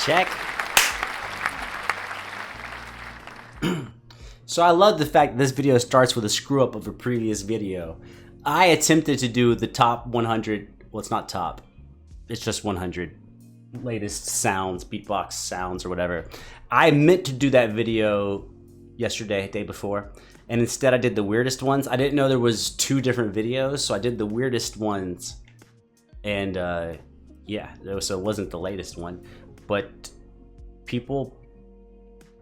Check. So I love the fact that this video starts with a screw up of a previous video. I attempted to do the top 100, well it's not top, it's just 100 latest sounds, beatbox sounds or whatever. I meant to do that video yesterday, day before, and instead I did the weirdest ones. I didn't know there was 2 different videos, so I did the weirdest ones. And yeah, so it wasn't the latest one, but people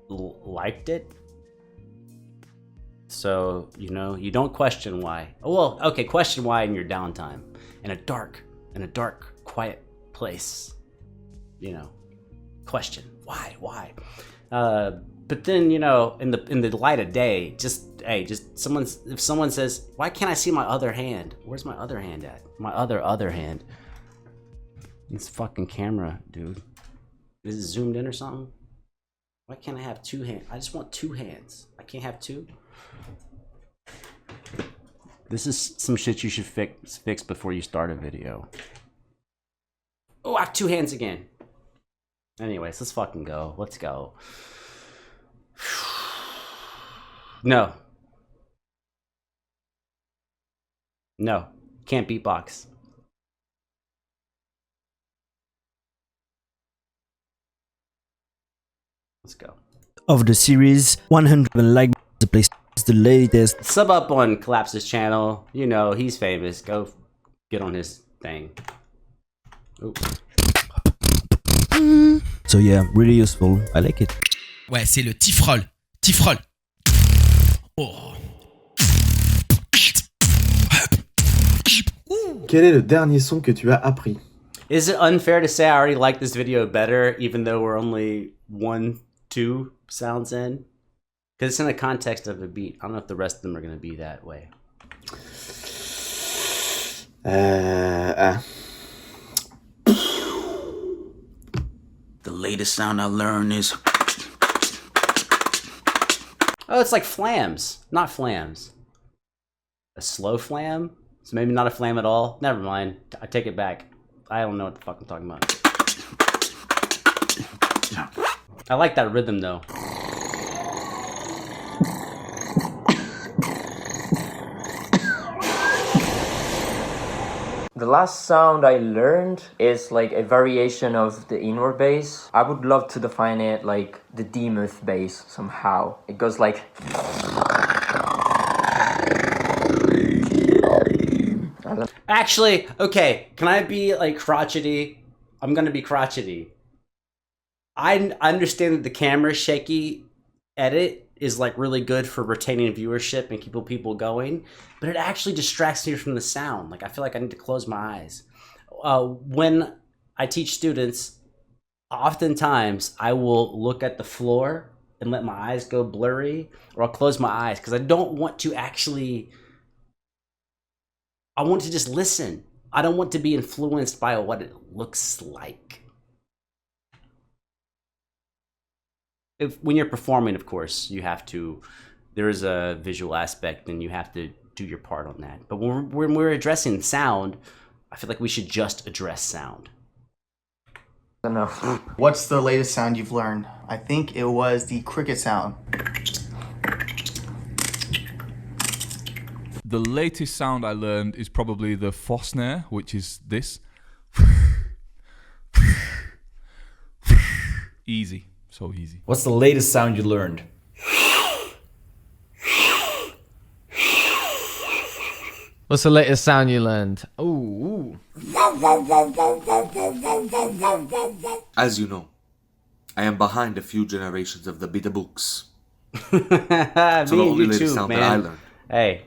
liked it. So, you know, you don't question why. Oh, well, okay, question why in your downtime. In a dark, quiet place. You know, question why? But then, you know, in the light of day, just if someone says, why can't I see my other hand? Where's my other hand at? My other hand. This fucking camera, dude. Is it zoomed in or something? Why can't I have 2 hands? I just want 2 hands. I can't have 2. This is some shit you should fix before you start a video. Oh, I have 2 hands again. Anyways, let's fucking go. Let's go. No. No. Can't beatbox. Let's go. Of the series, 100 like the place is the latest. Sub up on Collapse's channel. You know, he's famous. Go get on his thing. Oops. So yeah, really useful. I like it. Ouais, c'est le tifrol. Tifrol. Oh. Quel est le dernier son que tu as appris? Is it unfair to say I already like this video better, even though we're only 1-2 sounds in? Because it's in the context of a beat. I don't know if the rest of them are going to be that way. The latest sound I learned is... Oh, it's like flams, not flams. A slow flam? So maybe not a flam at all? Never mind. I take it back. I don't know what the fuck I'm talking about. I like that rhythm though. The last sound I learned is like a variation of the inward bass. I would love to define it like the demuth bass somehow. It goes like... Actually, okay, can I be like crotchety? I'm gonna be crotchety. I understand that the camera shaky edit is like really good for retaining viewership and keeping people going, but it actually distracts me from the sound. Like I feel like I need to close my eyes. When I teach students, oftentimes I will look at the floor and let my eyes go blurry, or I'll close my eyes because I don't want to actually, I want to just listen. I don't want to be influenced by what it looks like. When you're performing, of course, you have to, there is a visual aspect and you have to do your part on that. But when we're addressing sound, I feel like we should just address sound. I don't know. What's the latest sound you've learned? I think it was the cricket sound. The latest sound I learned is probably the Fosnare, which is this. Easy. So easy. What's the latest sound you learned? What's the latest sound you learned? Ooh. As you know, I am behind a few generations of the Beatboxers. So the only latest sound that I learned. Hey.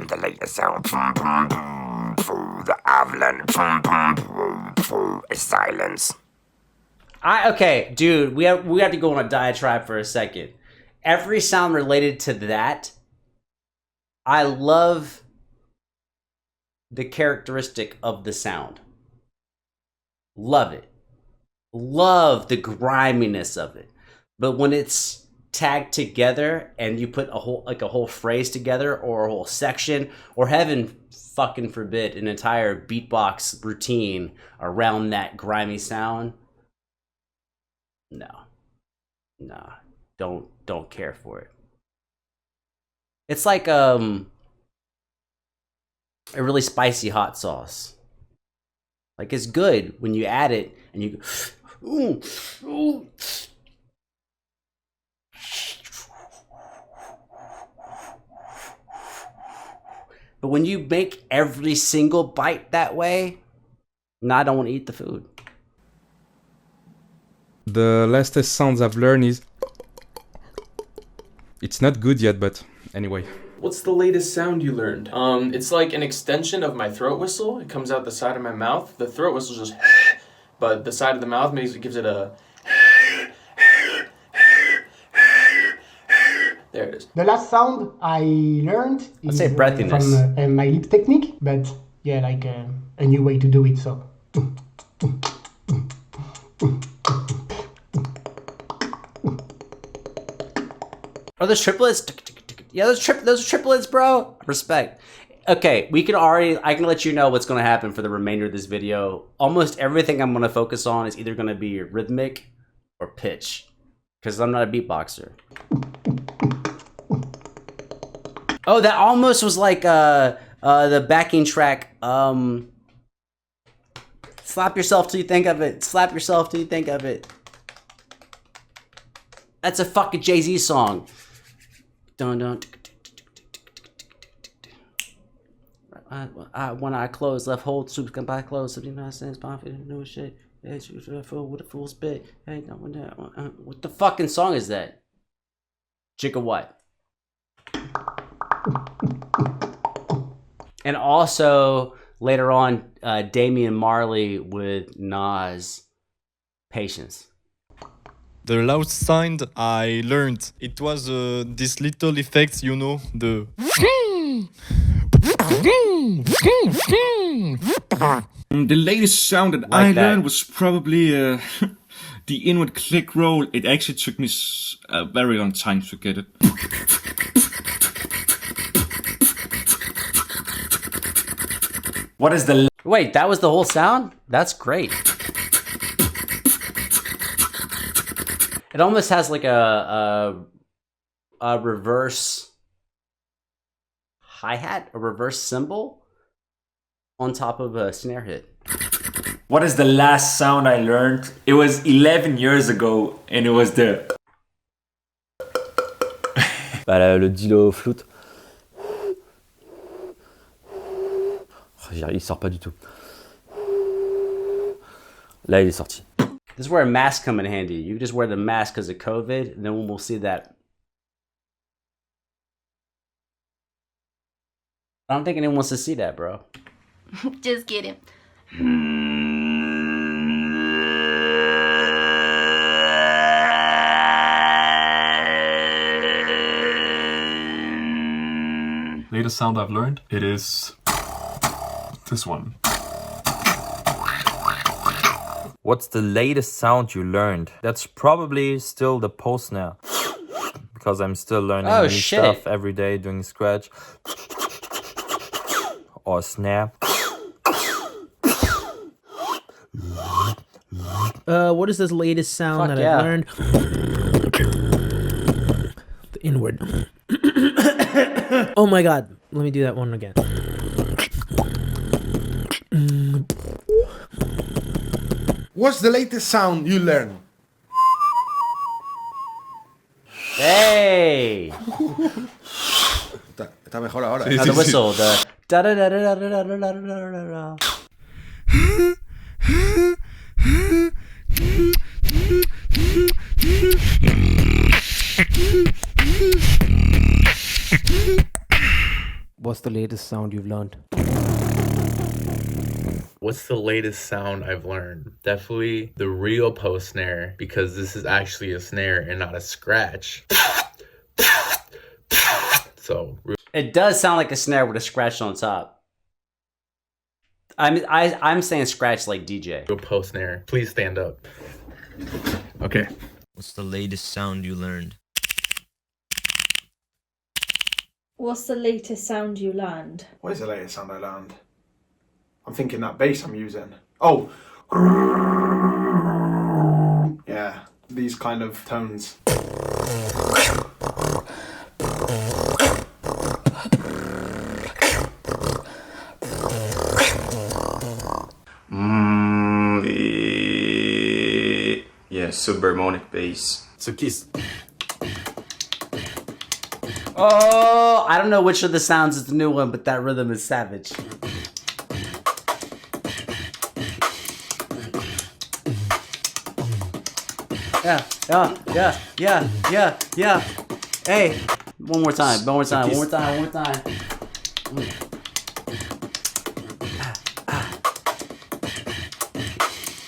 The latest sound. The avalanche is silence. Okay, dude, we have to go on a diatribe for a second. Every sound related to that, I love the characteristic of the sound. Love it. Love the griminess of it. But when it's tagged together and you put a whole phrase together or a whole section, or heaven fucking forbid an entire beatbox routine around that grimy sound, no, don't care for it. It's like a really spicy hot sauce. Like, it's good when you add it and you ooh, ooh. But when you make every single bite that way, no, I don't want to eat the food. The latest sounds I've learned is... It's not good yet, but anyway. What's the latest sound you learned? It's like an extension of my throat whistle. It comes out the side of my mouth. The throat whistle just, but the side of the mouth gives it a. There it is. The last sound I learned is say breathiness. From my lip technique, but yeah, like a new way to do it. So. Are those triplets? Yeah, those are triplets, bro. Respect. Okay, I can let you know what's gonna happen for the remainder of this video. Almost everything I'm gonna focus on is either gonna be rhythmic or pitch, because I'm not a beatboxer. Oh, that almost was like the backing track. Slap yourself till you think of it. Slap yourself till you think of it. That's a fucking Jay-Z song. Dun dun. When I close, left hold, soups come by close. 79 cents, confident, no shit. Hey, fool with a full spit. Hey, no, what the fucking song is that? Jigga what? And also later on, Damian Marley with Nas, Patience. The loud sound I learned, it was this little effect, you know, the... The latest sound that I learned was probably the inward click roll. It actually took me a very long time to get it. What is the... Wait, that was the whole sound? That's great. It almost has like a reverse hi-hat, a reverse cymbal on top of a snare hit. What is the last sound I learned? It was 11 years ago, and it was the... le dilo flûte. Il sort pas du tout. Là, il est sorti. This is where a mask come in handy. You just wear the mask because of COVID, and then we'll see that. I don't think anyone wants to see that, bro. Just kidding. Latest sound I've learned, it is this one. What's the latest sound you learned? That's probably still the post snare. Because I'm still learning new stuff every day, doing scratch or snare. What is this latest sound I've learned? The inward. Oh my god. Let me do that one again. What's the latest sound you learned? Hey! Está mejor ahora. Sí, the whistle, the da da da da da da da da da da. What's the latest sound you've learned? What's the latest sound I've learned? Definitely the real post snare, because this is actually a snare and not a scratch. So it does sound like a snare with a scratch on top. I'm saying scratch like DJ. Real post snare. Please stand up. Okay. What's the latest sound you learned? What's the latest sound you learned? What is the latest sound I learned? I'm thinking that bass I'm using. Oh! Yeah, these kind of tones. Yeah, subharmonic bass. It's a kiss. Oh, I don't know which of the sounds is the new one, but that rhythm is savage. Yeah. Hey, one more time.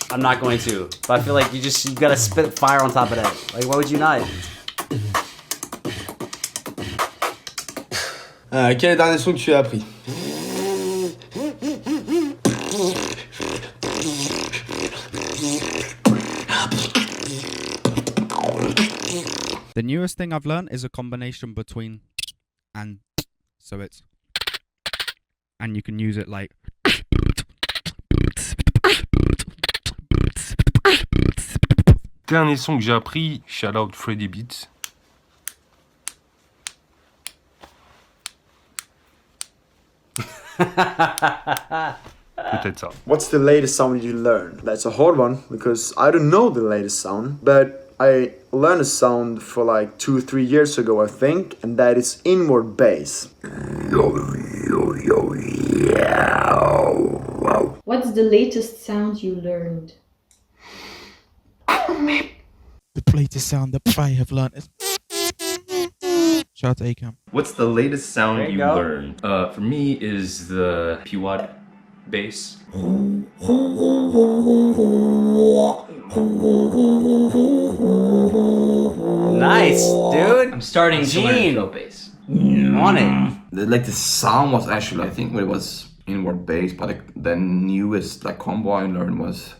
I'm not going to, but I feel like you gotta spit fire on top of that. Like, why would you not? Quel est le dernier son que tu as appris? The newest thing I've learned is a combination between and, so it's, and you can use it like. Dernier son que j'ai appris, shout out Freddy Beats. Peut-être ça. What's the latest sound you learned? That's a hard one because I don't know the latest sound, but I learned a sound for like 2-3 years ago, I think, and that is inward bass. What's the latest sound you learned? The latest sound that I have learned is. Shout out to Acam. What's the latest sound There you you go. learned? For me is the P-Wad bass. Nice, dude. I'm starting to learn Gene. fill bass. On it. The sound was actually, I think it was inward bass, but the newest combo I learned was.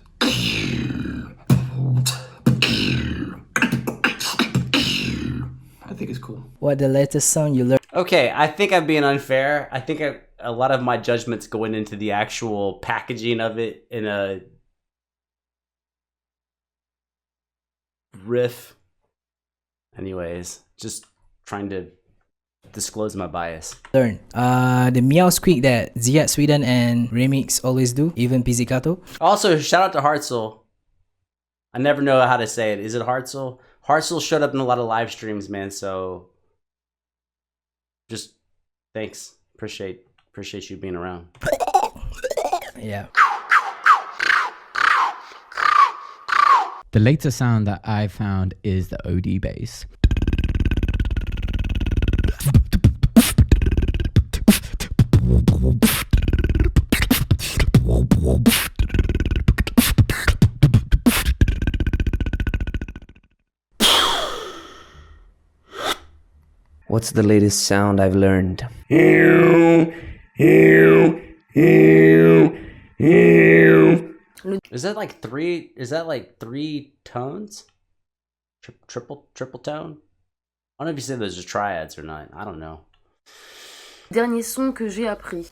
I think it's cool. What the latest sound you learned? Okay, I think I'm being unfair. I think a lot of my judgments going into the actual packaging of it in a riff. Anyways, just trying to disclose my bias. Learn. The meow squeak that Ziad Sweden and Remix always do, even Pizzicato. Also, shout out to Hartzell. I never know how to say it. Is it Hartzell? Hartzell showed up in a lot of live streams, man, so just thanks. Appreciate you being around. Yeah. The latest sound that I found is the OD bass. What's the latest sound I've learned? Is that like three? Is that like 3 tones? Triple tone? I don't know if you said those are triads or not. I don't know. Dernier son que j'ai appris.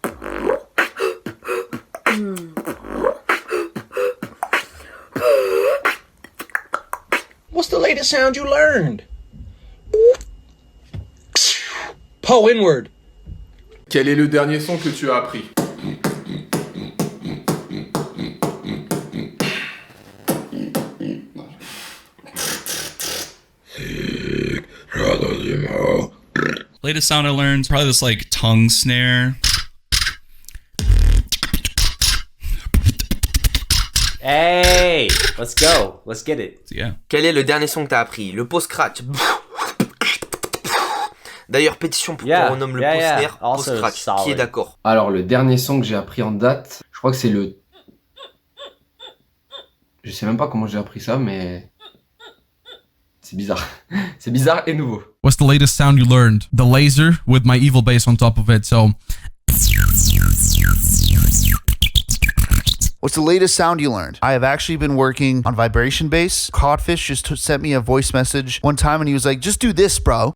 What's the latest sound you learned? Poe inward. Quel est le dernier son que tu as appris? Latest sound I learned, probably this like tongue snare. Hey, let's go. Let's get it. Yeah. Quel est le dernier son que t'as appris? Le post-scratch. D'ailleurs, pétition pour qu'on renomme le post-snare post-scratch. Qui est d'accord? Alors, le dernier son que j'ai appris en date, je crois que c'est le... Je sais même pas comment j'ai appris ça, mais... C'est bizarre. C'est bizarre et nouveau. What's the latest sound you learned? The laser with my evil bass on top of it, so... What's the latest sound you learned? I have actually been working on vibration bass. Codfish just sent me a voice message one time and he was like, just do this, bro.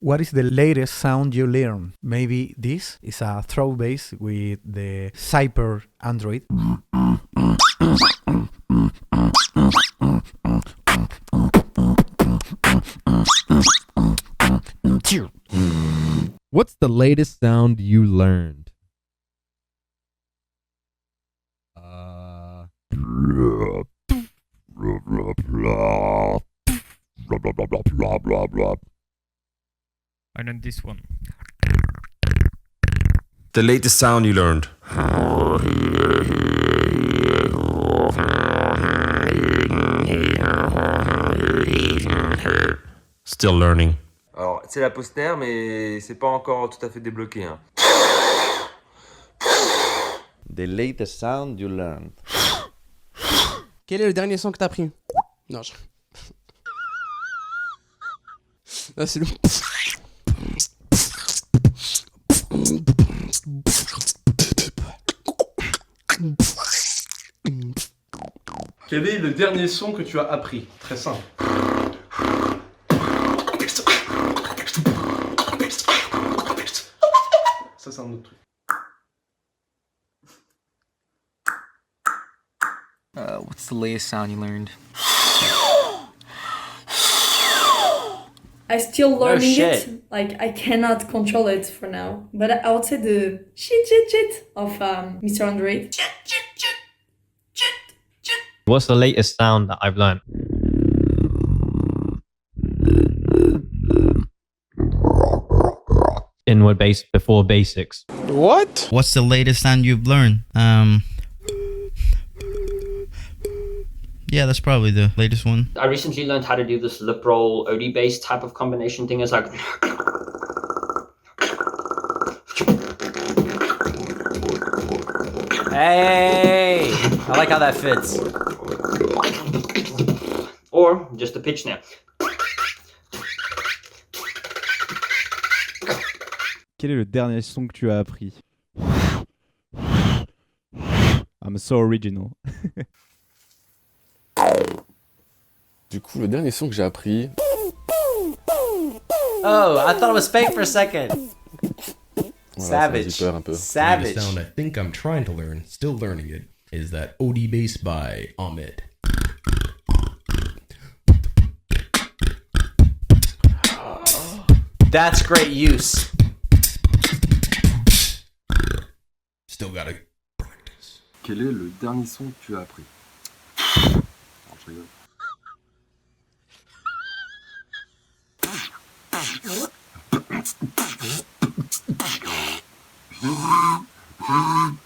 What is the latest sound you learn? Maybe this is a throw bass with the Cyper Android. What's the latest sound you learned? I learned this one. The latest sound you learned. Still learning. Alors, c'est la post-nerf, mais c'est pas encore tout à fait débloqué. Hein. The latest sound you learned. Quel est le dernier son que t'as appris? Non, je... Là, c'est le... Quel est le dernier son que tu as appris? Très simple. Ça, c'est un autre truc. What's the latest sound you learned? I still learning shit. it. Like I cannot control it for now. But I would say the shit of Mr. Andre. What's the latest sound that I've learned? Inward bass before basics. What? What's the latest sound you've learned? Yeah, that's probably the latest one. I recently learned how to do this lip roll OD bass type of combination thing. It's like... Hey! I like how that fits. Or just a pitch snare. Quel est le dernier son que tu as appris? I'm so original. Du coup, le dernier son que j'ai appris... Oh, I thought it was fake for a second. Voilà, Savage. ça me fait peur un peu. Savage. The sound I think I'm trying to learn, still learning it, is that OD bass by Ahmed. That's great use. Still gotta... Quel est le dernier son que tu as appris? Non, je rigole.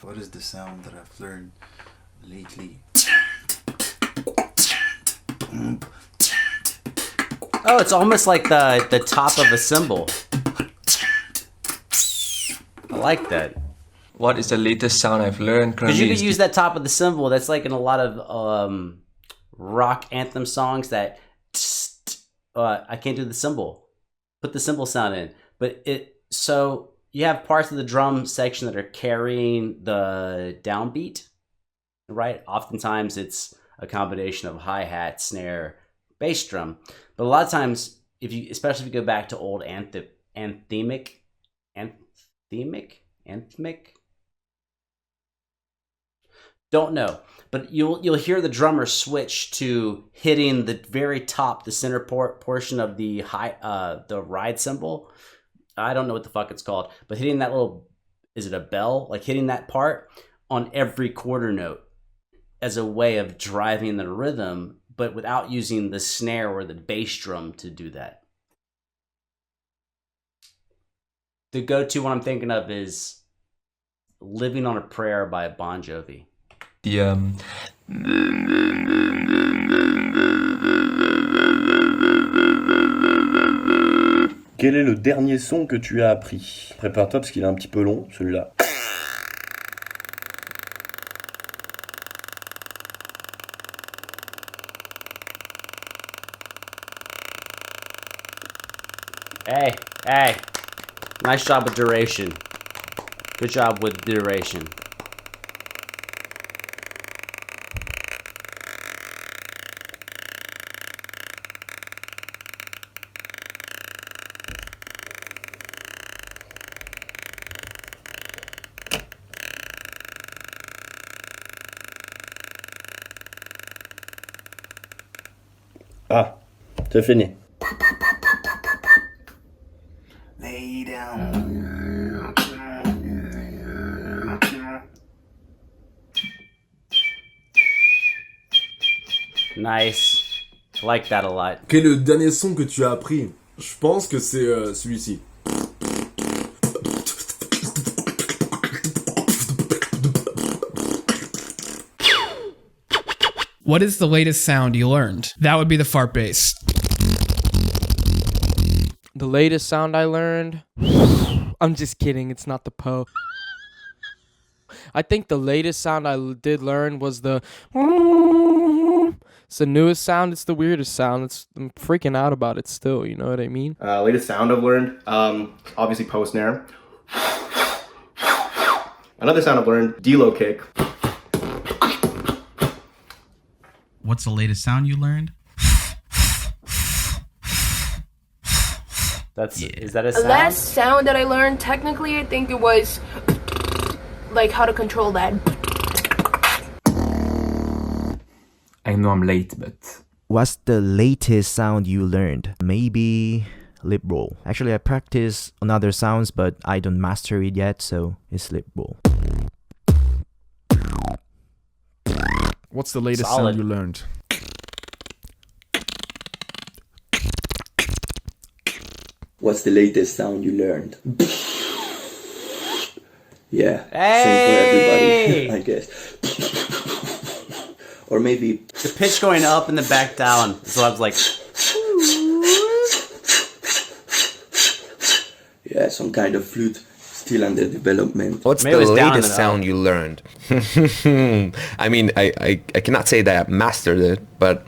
What is the sound that I've learned lately? Oh, it's almost like the top of a cymbal. I like that. What is the latest sound I've learned? Because you could use that top of the cymbal. That's like in a lot of rock anthem songs that I can't do the cymbal. Put the cymbal sound in. But so you have parts of the drum section that are carrying the downbeat, right? Oftentimes it's a combination of hi-hat, snare, bass drum. But a lot of times, especially if you go back to old anthemic, don't know, but you'll hear the drummer switch to hitting the very top, the center portion of the the ride cymbal. I don't know what the fuck it's called, but hitting that little, is it a bell? Like hitting that part on every quarter note as a way of driving the rhythm, but without using the snare or the bass drum to do that. The go-to one I'm thinking of is Living on a Prayer by Bon Jovi. Quel est le dernier son que tu as appris? Prépare-toi parce qu'il est un petit peu long, celui-là. Hey, nice job with duration. Good job with duration. Ah, c'est fini. Lay down. Nice. I like that a lot. Quel est le dernier son que tu as appris? Je pense que c'est celui-ci. What is the latest sound you learned? That would be the fart bass. The latest sound I learned? I'm just kidding, it's not the po. I think the latest sound I did learn was the... It's the newest sound, it's the weirdest sound. I'm freaking out about it still, you know what I mean? Latest sound I've learned, obviously post-snare. Another sound I've learned, D-low kick. What's the latest sound you learned? Is that a The sound? last sound that I learned, technically, I think it was like how to control that. I know I'm late, but... What's the latest sound you learned? Maybe lip roll. Actually, I practice on other sounds, but I don't master it yet, so it's lip roll. What's the latest Solid. sound you learned? What's the latest sound you learned? Yeah, Hey! same for everybody, I guess. Or maybe... The pitch going up and the back down. So I was like... Yeah, some kind of flute still under development. What's Maybe the it was down in latest the sound you learned? I mean, I cannot say that I mastered it, but...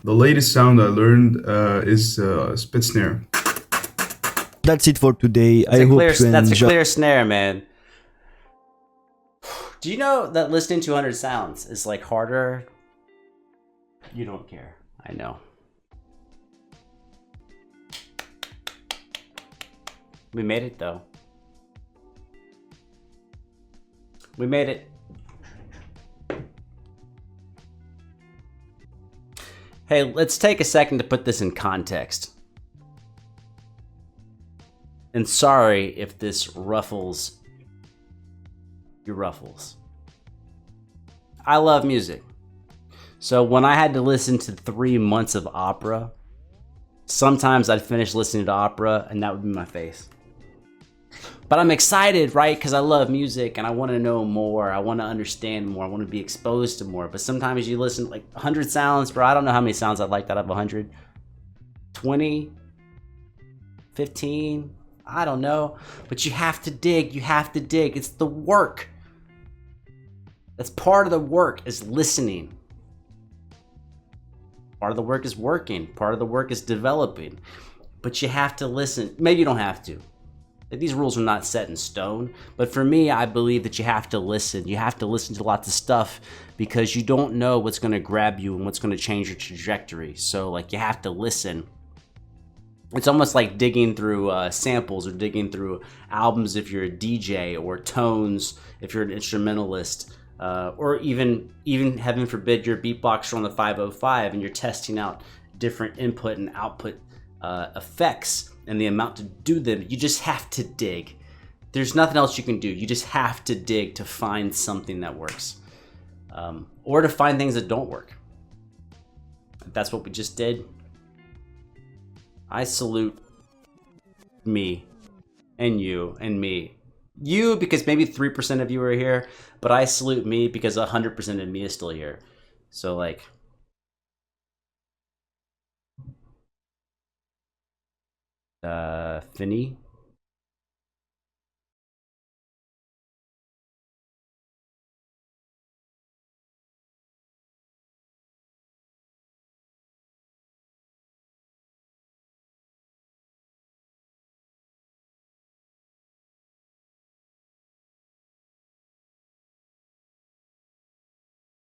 The latest sound I learned is spit snare. That's it for today. That's a clear snare, man. Do you know that listening to 100 sounds is like harder? You don't care. I know. We made it though. We made it. Hey, let's take a second to put this in context. And sorry if this ruffles your ruffles. I love music. So when I had to listen to 3 months of opera, sometimes I'd finish listening to opera and that would be my face. But I'm excited, right? Because I love music and I want to know more. I want to understand more. I want to be exposed to more. But sometimes you listen to like 100 sounds, bro. I don't know how many sounds I liked out of 100. 20? 15? I don't know. But you have to dig. You have to dig. It's the work. That's part of the work, is listening. Part of the work is working. Part of the work is developing. But you have to listen. Maybe you don't have to. These rules are not set in stone, but for me, I believe that you have to listen. You have to listen to lots of stuff because you don't know what's going to grab you and what's going to change your trajectory. So like you have to listen. It's almost like digging through samples or digging through albums if you're a DJ, or tones if you're an instrumentalist, or even heaven forbid you're a beatboxer on the 505 and you're testing out different input and output effects and the amount to do them. You just have to dig. There's nothing else you can do. You just have to dig to find something that works, or to find things that don't work. That's what we just did. I salute me and you and me. You because maybe 3% of you are here, but I salute me because 100% of me is still here. So like, Finny.